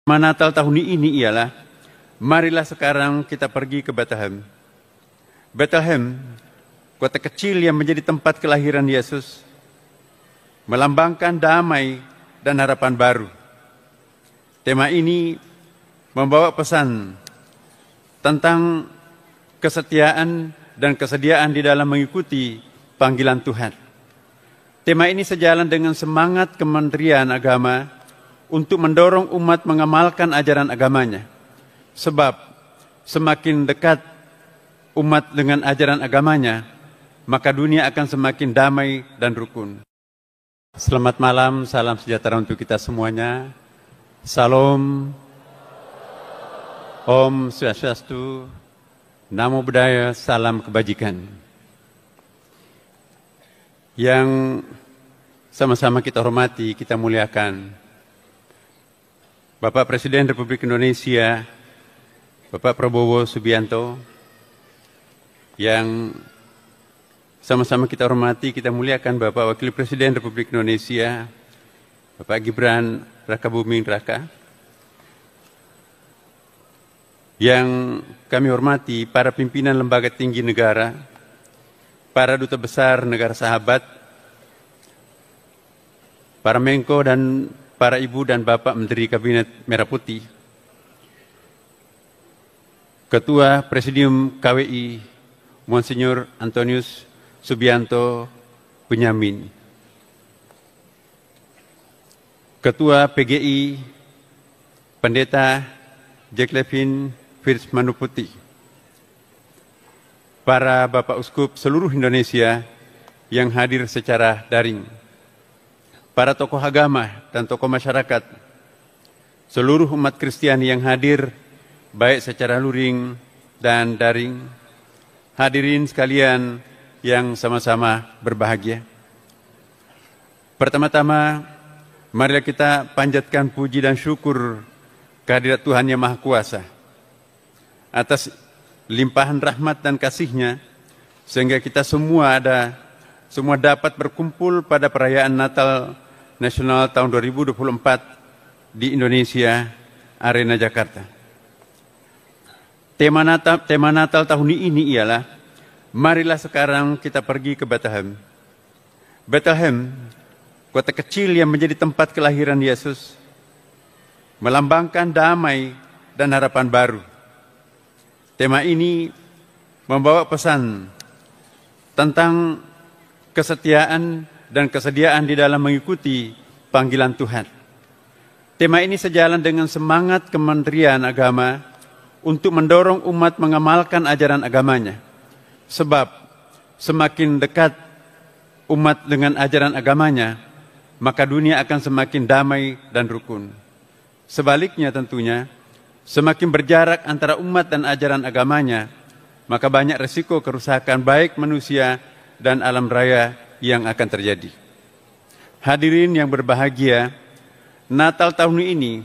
Tema Natal tahun ini ialah, marilah sekarang kita pergi ke Bethlehem. Bethlehem, kota kecil yang menjadi tempat kelahiran Yesus, melambangkan damai dan harapan baru. Tema ini membawa pesan tentang kesetiaan dan kesediaan di dalam mengikuti panggilan Tuhan. Tema ini sejalan dengan semangat Kementerian Agama untuk mendorong umat mengamalkan ajaran agamanya. Sebab semakin dekat umat dengan ajaran agamanya, maka dunia akan semakin damai dan rukun. Selamat malam, salam sejahtera untuk kita semuanya. Salam, Om Swastiastu, Namo Buddhaya, salam kebajikan. Yang sama-sama kita hormati, kita muliakan Bapak Presiden Republik Indonesia, Bapak Prabowo Subianto, yang sama-sama kita hormati, kita muliakan Bapak Wakil Presiden Republik Indonesia, Bapak Gibran Rakabuming Raka, yang kami hormati para pimpinan lembaga tinggi negara, para duta besar negara sahabat, para Menko dan para Ibu dan Bapak Menteri Kabinet Merah Putih, Ketua Presidium KWI, Monsinyur Antonius Subianto Benyamin, Ketua PGI, Pendeta Jack Levin First Manuputi, para Bapak Uskup seluruh Indonesia yang hadir secara daring, para tokoh agama dan tokoh masyarakat, seluruh umat Kristiani yang hadir, baik secara luring dan daring, hadirin sekalian yang sama-sama berbahagia. Pertama-tama, marilah kita panjatkan puji dan syukur kehadirat Tuhan Yang Maha Kuasa atas limpahan rahmat dan kasih-Nya, sehingga kita semua dapat berkumpul pada perayaan Natal Nasional tahun 2024 di Indonesia, Arena Jakarta. Tema Natal tahun ini ialah, marilah sekarang kita pergi ke Bethlehem. Bethlehem, kota kecil yang menjadi tempat kelahiran Yesus, melambangkan damai dan harapan baru. Tema ini membawa pesan tentang kesetiaan dan kesediaan di dalam mengikuti panggilan Tuhan. Tema ini sejalan dengan semangat Kementerian Agama untuk mendorong umat mengamalkan ajaran agamanya. Sebab semakin dekat umat dengan ajaran agamanya, maka dunia akan semakin damai dan rukun. Sebaliknya tentunya, semakin berjarak antara umat dan ajaran agamanya, maka banyak risiko kerusakan baik manusia dan alam raya yang akan terjadi. Hadirin yang berbahagia, Natal tahun ini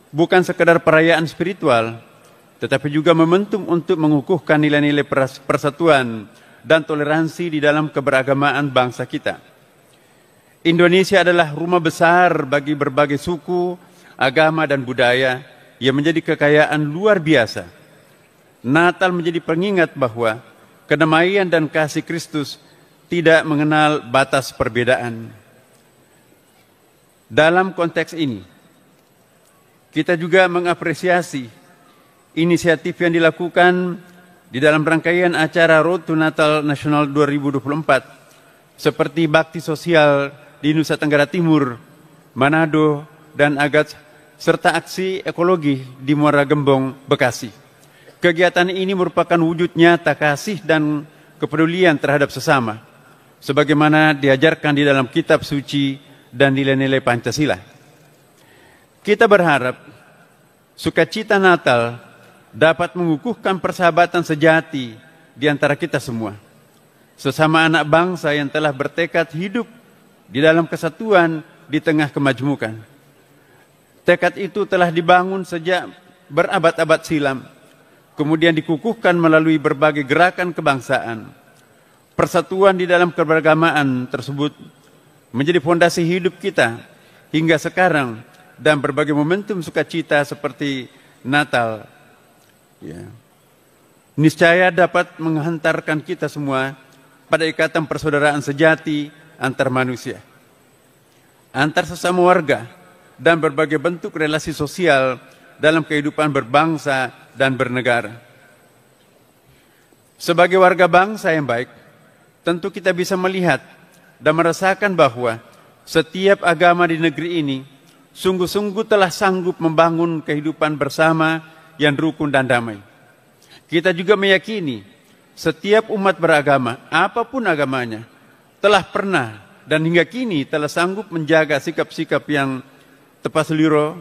bukan sekadar perayaan spiritual, tetapi juga momentum untuk mengukuhkan nilai-nilai persatuan dan toleransi di dalam keberagamaan bangsa kita. Indonesia adalah rumah besar bagi berbagai suku, agama, dan budaya yang menjadi kekayaan luar biasa. Natal menjadi pengingat bahwa kedamaian dan kasih Kristus tidak mengenal batas perbedaan. Dalam konteks ini, kita juga mengapresiasi inisiatif yang dilakukan di dalam rangkaian acara Road to Natal Nasional 2024, seperti bakti sosial di Nusa Tenggara Timur, Manado, dan Agats, serta aksi ekologi di Muara Gembong, Bekasi. Kegiatan ini merupakan wujud nyata kasih dan kepedulian terhadap sesama, sebagaimana diajarkan di dalam kitab suci dan nilai-nilai Pancasila. Kita berharap sukacita Natal dapat mengukuhkan persahabatan sejati di antara kita semua, sesama anak bangsa yang telah bertekad hidup di dalam kesatuan di tengah kemajmukan. Tekad itu telah dibangun sejak berabad-abad silam, kemudian dikukuhkan melalui berbagai gerakan kebangsaan. Persatuan di dalam keberagamaan tersebut menjadi fondasi hidup kita hingga sekarang dan berbagai momentum sukacita seperti Natal, ya, niscaya dapat menghantarkan kita semua pada ikatan persaudaraan sejati antar manusia, antar sesama warga, dan berbagai bentuk relasi sosial dalam kehidupan berbangsa dan bernegara. Sebagai warga bangsa yang baik, tentu kita bisa melihat dan merasakan bahwa setiap agama di negeri ini sungguh-sungguh telah sanggup membangun kehidupan bersama yang rukun dan damai. Kita juga meyakini setiap umat beragama, apapun agamanya, telah pernah dan hingga kini telah sanggup menjaga sikap-sikap yang tepat seliro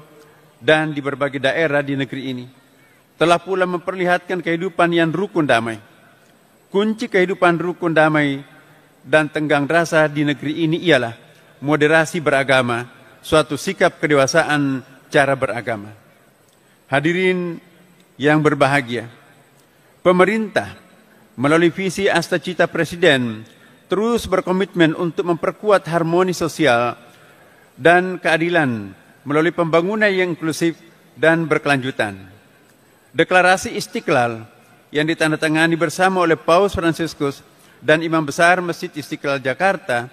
dan di berbagai daerah di negeri ini. Telah pula memperlihatkan kehidupan yang rukun damai. Kunci kehidupan rukun damai dan tenggang rasa di negeri ini ialah moderasi beragama, suatu sikap kedewasaan cara beragama. Hadirin yang berbahagia, pemerintah melalui visi Astacita Presiden terus berkomitmen untuk memperkuat harmoni sosial dan keadilan melalui pembangunan yang inklusif dan berkelanjutan. Deklarasi Istiqlal yang ditandatangani bersama oleh Paus Fransiskus dan Imam Besar Masjid Istiqlal Jakarta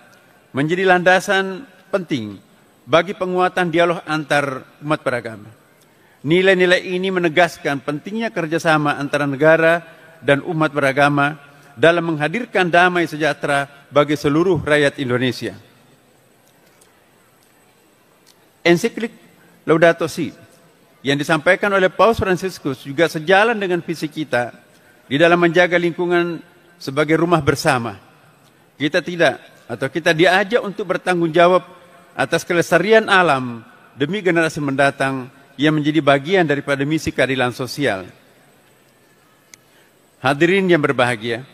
menjadi landasan penting bagi penguatan dialog antar umat beragama. Nilai-nilai ini menegaskan pentingnya kerjasama antara negara dan umat beragama dalam menghadirkan damai sejahtera bagi seluruh rakyat Indonesia. Ensiklik Laudato Si yang disampaikan oleh Paus Fransiskus juga sejalan dengan visi kita di dalam menjaga lingkungan sebagai rumah bersama. Kita diajak untuk bertanggung jawab atas kelestarian alam demi generasi mendatang yang menjadi bagian daripada misi keadilan sosial. Hadirin yang berbahagia,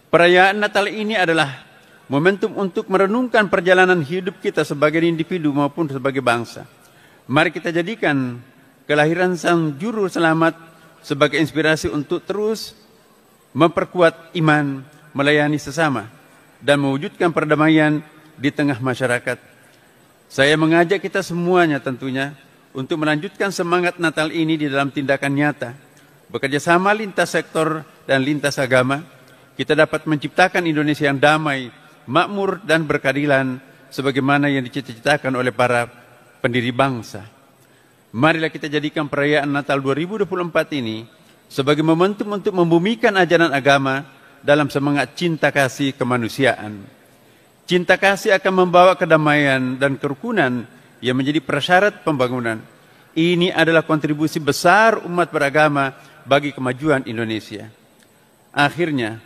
perayaan Natal ini adalah momentum untuk merenungkan perjalanan hidup kita sebagai individu maupun sebagai bangsa. Mari kita jadikan kelahiran Sang Juru Selamat sebagai inspirasi untuk terus memperkuat iman, melayani sesama, dan mewujudkan perdamaian di tengah masyarakat. Saya mengajak kita semuanya tentunya untuk melanjutkan semangat Natal ini di dalam tindakan nyata. Bekerja sama lintas sektor dan lintas agama, kita dapat menciptakan Indonesia yang damai, makmur, dan berkeadilan sebagaimana yang dicita-citakan oleh para pendiri bangsa. Marilah kita jadikan perayaan Natal 2024 ini sebagai momentum untuk membumikan ajaran agama dalam semangat cinta kasih kemanusiaan. Cinta kasih akan membawa kedamaian dan kerukunan yang menjadi prasyarat pembangunan. Ini adalah kontribusi besar umat beragama bagi kemajuan Indonesia. Akhirnya,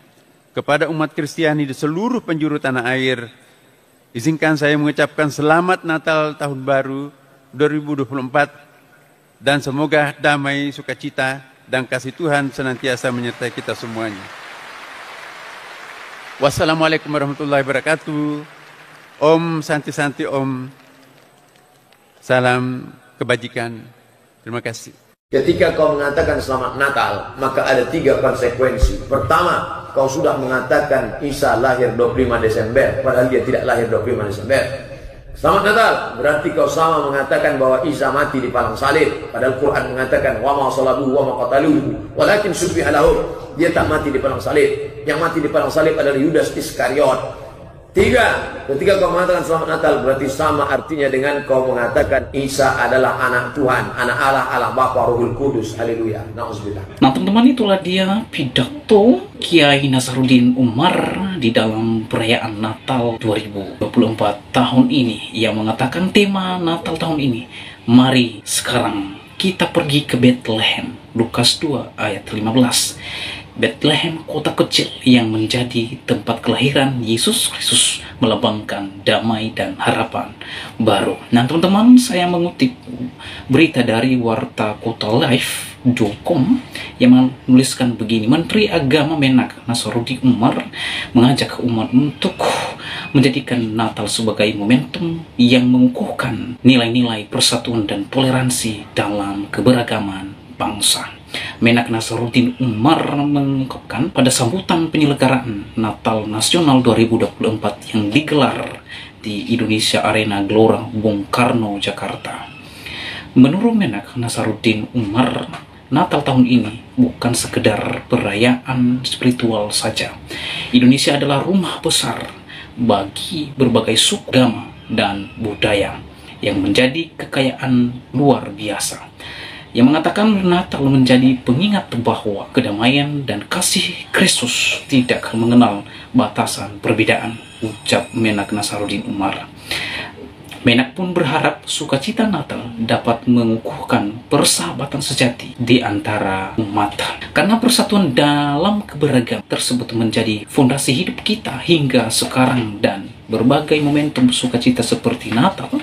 kepada umat Kristiani di seluruh penjuru tanah air, izinkan saya mengucapkan selamat Natal Tahun Baru 2024 dan semoga damai, sukacita, dan kasih Tuhan senantiasa menyertai kita semuanya. Wassalamualaikum warahmatullahi wabarakatuh. Om Santi Santi Om. Salam kebajikan. Terima kasih. Ketika kau mengatakan selamat Natal, maka ada 3 konsekuensi. Pertama, kau sudah mengatakan Isa lahir 25 Desember, padahal dia tidak lahir 25 Desember. Selamat Natal, berarti kau sama mengatakan bahwa Isa mati di palang salib, padahal Quran mengatakan wa ma salabuhu wa ma qataluhu walakin syubbiha lahum. Dia tak mati di palang salib. Yang mati di palang salib adalah Yudas Iskariot. 3, ketika kau mengatakan selamat Natal, berarti sama artinya dengan kau mengatakan Isa adalah anak Tuhan, anak Allah, Allah Bapa, Ruhul Kudus. Haleluya. Nauzubillah. Nah teman-teman, itulah dia pidato Kiai Nasaruddin Umar di dalam perayaan Natal 2024 tahun ini. Yang mengatakan tema Natal tahun ini, mari sekarang kita pergi ke Bethlehem. Lukas 2 ayat 15. Bethlehem, kota kecil yang menjadi tempat kelahiran Yesus Kristus, melambangkan damai dan harapan baru. Nah teman-teman, saya mengutip berita dari wartakotalive.com yang menuliskan begini. Menteri Agama Menak Nasaruddin Umar mengajak umat untuk menjadikan Natal sebagai momentum yang mengukuhkan nilai-nilai persatuan dan toleransi dalam keberagaman bangsa. Menak Nasaruddin Umar mengungkapkan pada sambutan penyelenggaraan Natal Nasional 2024 yang digelar di Indonesia Arena Gelora Bung Karno, Jakarta. Menurut Menak Nasaruddin Umar, Natal tahun ini bukan sekedar perayaan spiritual saja. Indonesia adalah rumah besar bagi berbagai suku, agama, dan budaya yang menjadi kekayaan luar biasa. Yang mengatakan Natal menjadi pengingat bahwa kedamaian dan kasih Kristus tidak mengenal batasan perbedaan, ucap Menak Nasaruddin Umar. Menak pun berharap sukacita Natal dapat mengukuhkan persahabatan sejati di antara umat. Karena persatuan dalam keberagaman tersebut menjadi fondasi hidup kita hingga sekarang, dan berbagai momentum sukacita seperti Natal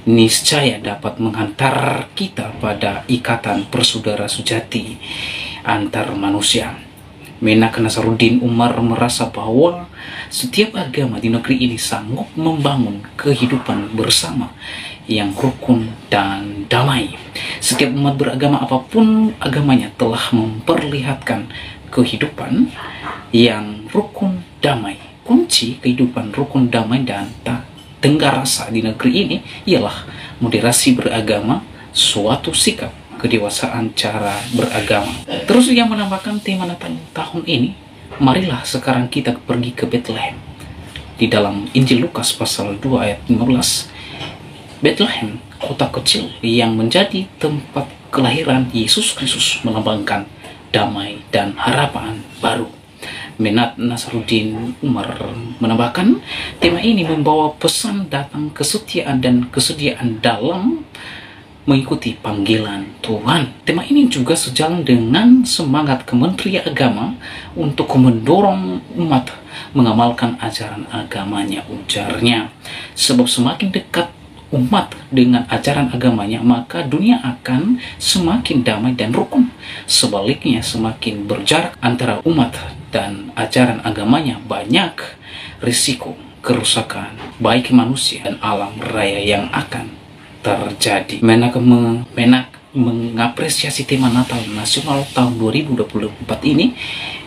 niscaya dapat menghantar kita pada ikatan persaudara sejati antar manusia. Menak Nasaruddin Umar merasa bahwa setiap agama di negeri ini sanggup membangun kehidupan bersama yang rukun dan damai. Setiap umat beragama apapun agamanya telah memperlihatkan kehidupan yang rukun damai. Kunci kehidupan rukun damai dan tak tenggar rasa di negeri ini ialah moderasi beragama, suatu sikap kedewasaan cara beragama. Terus yang menambahkan tema Natal tahun ini, marilah sekarang kita pergi ke Bethlehem. Di dalam Injil Lukas pasal 2 ayat 15, Bethlehem, kota kecil yang menjadi tempat kelahiran Yesus Kristus, melambangkan damai dan harapan baru. Menak Nasaruddin Umar menambahkan, tema ini membawa pesan datang kesetiaan dan kesediaan dalam mengikuti panggilan Tuhan. Tema ini juga sejalan dengan semangat Kementerian Agama untuk mendorong umat mengamalkan ajaran agamanya, ujarnya. Sebab semakin dekat umat dengan ajaran agamanya, maka dunia akan semakin damai dan rukun. Sebaliknya, semakin berjarak antara umat dan ajaran agamanya, banyak risiko kerusakan baik manusia dan alam raya yang akan terjadi. Menak mengapresiasi tema Natal Nasional tahun 2024 ini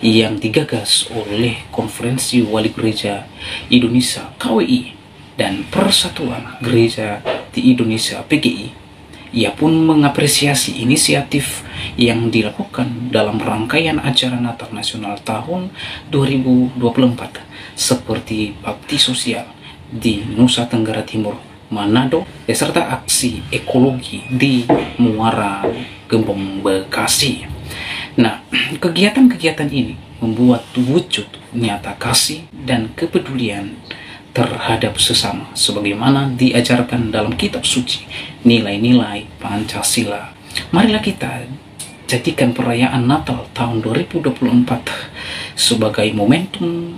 yang digagas oleh Konferensi Wali Gereja Indonesia KWI dan Persatuan Gereja di Indonesia PGI. Ia pun mengapresiasi inisiatif yang dilakukan dalam rangkaian acara Natal Nasional tahun 2024 seperti bakti sosial di Nusa Tenggara Timur, Manado, serta aksi ekologi di Muara Gembong, Bekasi. Nah, kegiatan-kegiatan ini membuat wujud nyata kasih dan kepedulian terhadap sesama sebagaimana diajarkan dalam kitab suci, nilai-nilai Pancasila. Marilah kita jadikan perayaan Natal tahun 2024 sebagai momentum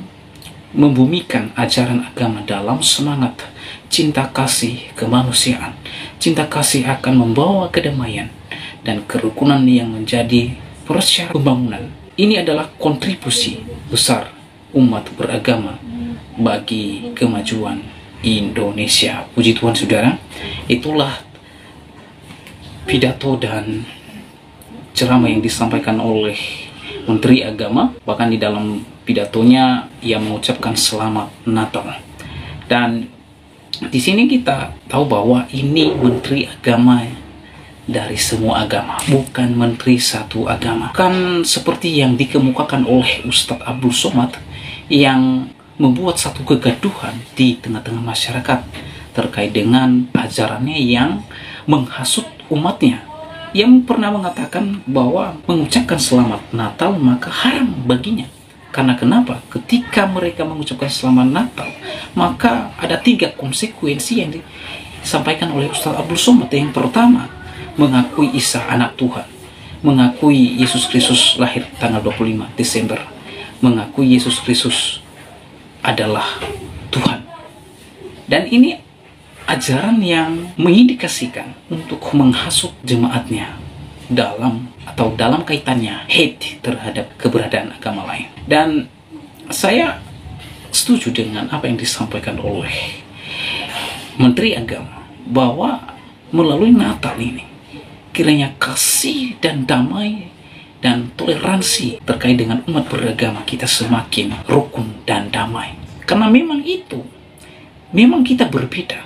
membumikan ajaran agama dalam semangat cinta kasih kemanusiaan. Cinta kasih akan membawa kedamaian dan kerukunan yang menjadi persyarat pembangunan. Ini adalah kontribusi besar umat beragama bagi kemajuan Indonesia. Puji Tuhan, saudara. Itulah pidato dan ceramah yang disampaikan oleh Menteri Agama. Bahkan di dalam pidatonya ia mengucapkan selamat Natal. Dan di sini kita tahu bahwa ini Menteri Agama dari semua agama, bukan menteri satu agama. Kan seperti yang dikemukakan oleh Ustadz Abdul Somad yang membuat satu kegaduhan di tengah-tengah masyarakat terkait dengan ajarannya yang menghasut umatnya, yang pernah mengatakan bahwa mengucapkan selamat Natal maka haram baginya. Karena kenapa? Ketika mereka mengucapkan selamat Natal, maka ada 3 konsekuensi yang disampaikan oleh Ustadz Abdul Somad. Yang pertama, mengakui Isa anak Tuhan, mengakui Yesus Kristus lahir tanggal 25 Desember, mengakui Yesus Kristus adalah Tuhan. Dan ini ajaran yang mengindikasikan untuk menghasut jemaatnya dalam kaitannya hate terhadap keberadaan agama lain. Dan saya setuju dengan apa yang disampaikan oleh Menteri Agama bahwa melalui Natal ini kiranya kasih dan damai dan toleransi terkait dengan umat beragama kita semakin rukun dan damai. Karena memang kita berbeda,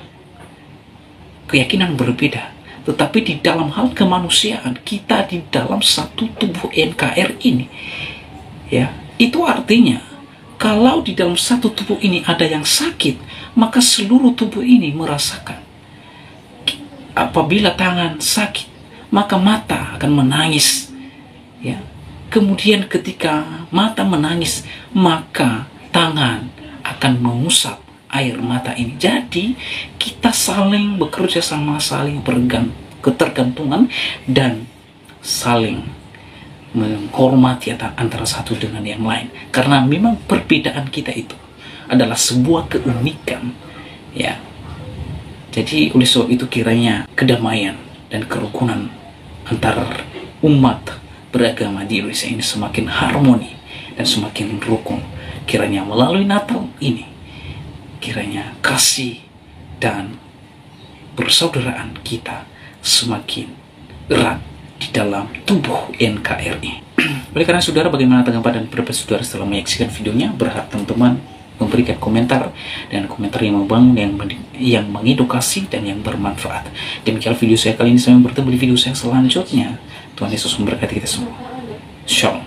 keyakinan berbeda, tetapi di dalam hal kemanusiaan kita di dalam satu tubuh NKRI ini, ya, itu artinya kalau di dalam satu tubuh ini ada yang sakit, maka seluruh tubuh ini merasakan. Apabila tangan sakit, maka mata akan menangis, ya. Kemudian ketika mata menangis, maka tangan akan mengusap air mata ini. Jadi kita saling bekerja sama, saling ketergantungan, dan saling menghormati antara satu dengan yang lain. Karena memang perbedaan kita itu adalah sebuah keunikan, ya. Jadi oleh sebab itu kiranya kedamaian dan kerukunan antar umat beragama di Indonesia ini semakin harmoni dan semakin rukun. Kiranya melalui Natal ini, kiranya kasih dan persaudaraan kita semakin erat di dalam tubuh NKRI. Oleh karena saudara, bagaimana tanggapan dan pendapat saudara setelah menyaksikan videonya? Berharap teman-teman memberikan komentar, dan komentar yang membangun, yang mengedukasi dan yang bermanfaat. Demikian video saya kali ini. Sampai bertemu di video saya selanjutnya. Tuhan Yesus memberkati kita semua. Shalom.